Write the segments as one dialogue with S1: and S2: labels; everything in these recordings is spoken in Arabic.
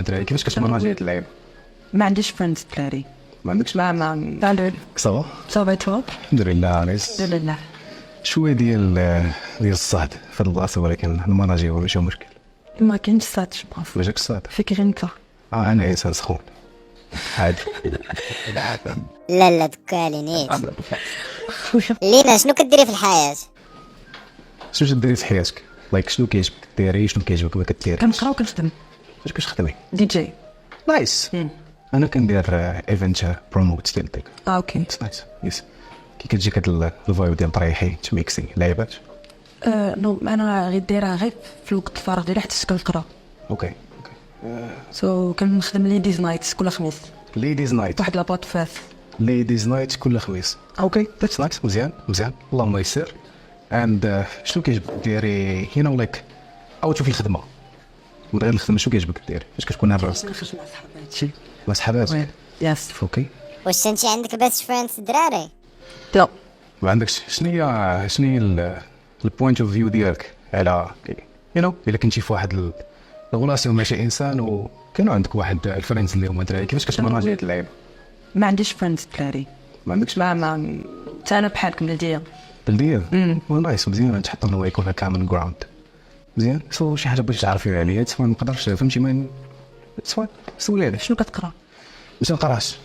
S1: دراري كيفاش كتماناجي هاد اللعيبه؟
S2: ما عنديش فريندز دراري.
S1: ما عندكش؟
S2: ما تعالوا
S1: صافا
S2: صافا توا
S1: الحمد لله نايس.
S2: الحمد لله.
S1: شويه ديال الصهد في هاد البلاصه ولكن المناجي ماشي مشكل.
S2: ما كاينش صاد جباف
S1: واجاك الصهد؟
S2: فكري انت.
S1: انا انسان سخون عادي.
S3: لا دكالي نيت. لينا شنو كديري في الحياة؟
S1: شنو تديري في حياتك؟ لايك شنو كيعجبك ديري، شنو كيعجبك ما كديريش؟
S2: كنقرا وكنخدم
S1: فاش كتخدمي؟
S2: دي جي.
S1: نايس. انا كندير ايفنت بروموت ديال ديك.
S2: اوكي.
S1: نايس يس. كي كتجيك هاد الفايب ديال طريحي تميكسي لعيبات.
S2: نو انا غير دايره غير في الوقت الفراغ ديالي حتى كنقرا.
S1: اوكي
S2: سو كنخدم ليديز نايتس كل خميس
S1: ليديز نايت.
S2: واحد لاباط فاس.
S1: ليديز نايت كل خميس. اوكي ذاتس نايس. مزيان اللهم يسر. اند شنو كيعجبك ديري هنا لايك او تشوفي الخدمه من غير الخدمه شنو كيعجبك ديري فاش كتكون على راسك
S2: نخرج مع صحاباتي.
S1: مع صحاباتك؟
S2: يس.
S1: اوكي.
S3: واش انت عندك بيست فريندز دراري؟
S2: لا
S1: ما عندكش؟ شنو هي البوينت اوف فيو ديالك على الا كنتي في واحد الغولاسيون مع شي انسان وكانوا عندك واحد الفريندز اللي هما دراري كيفاش كتماناجي هاد اللعيبه؟
S2: ما عنديش فريندز دراري.
S1: ما عندكش؟
S2: ما حتى انا بحالكم بلديه.
S1: بلديه. نايس مزيان تحط انه يكون كامل جراوند مزيان. سو شي حاجه باش تعرفي عليا ما نقدرش فهمتي ما سولي عليه.
S2: شنو كتقرا؟
S1: باش نقراش.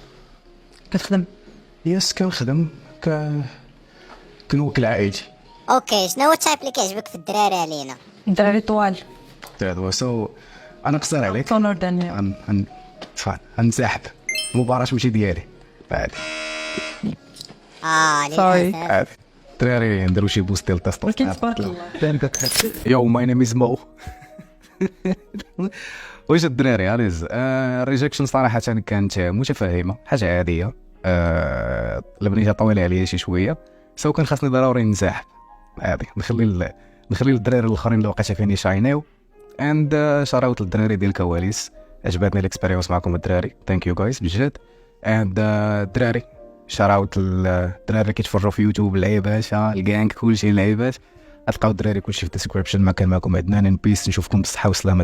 S2: كتخدم؟
S1: يس كنخدم كنوكل عائلتي.
S3: اوكي شنو هو التايب اللي كيعجبك في الدراري علينا؟
S2: الدراري طوال.
S1: هذا سو انا قصير عليك.
S2: تونر دانيال.
S1: غنسحب المباراة ماشي ديالي عادي.
S2: Sorry.
S1: عادي الدراري نديرو شي بوست ديال التسط.
S2: ولكن تبارك الله.
S1: يو ماي نيم از مو. واش الدراري عليز الريجكشن صراحة كانت متفهمة حاجة عادية. لبني جا طويلة عليا شي شوية سو كان خاصني ضروري نسحب عادي نخلي الدراري الاخرين اللي وقعت فيني شاينيو. اند شراوت الدراري ديال الكواليس عجبتني الاكسبيريونس معكم الدراري ثانك يو جايز بجد. اند الدراري شراوت الدراري اللي كيتفرجوا في يوتيوب اللعيبات الكانك كلشي اللعيبات غتلقاو الدراري كلشي في الديسكريبشن. ما كان معكم عدنان ان بيس نشوفكم بالصحة والسلامة.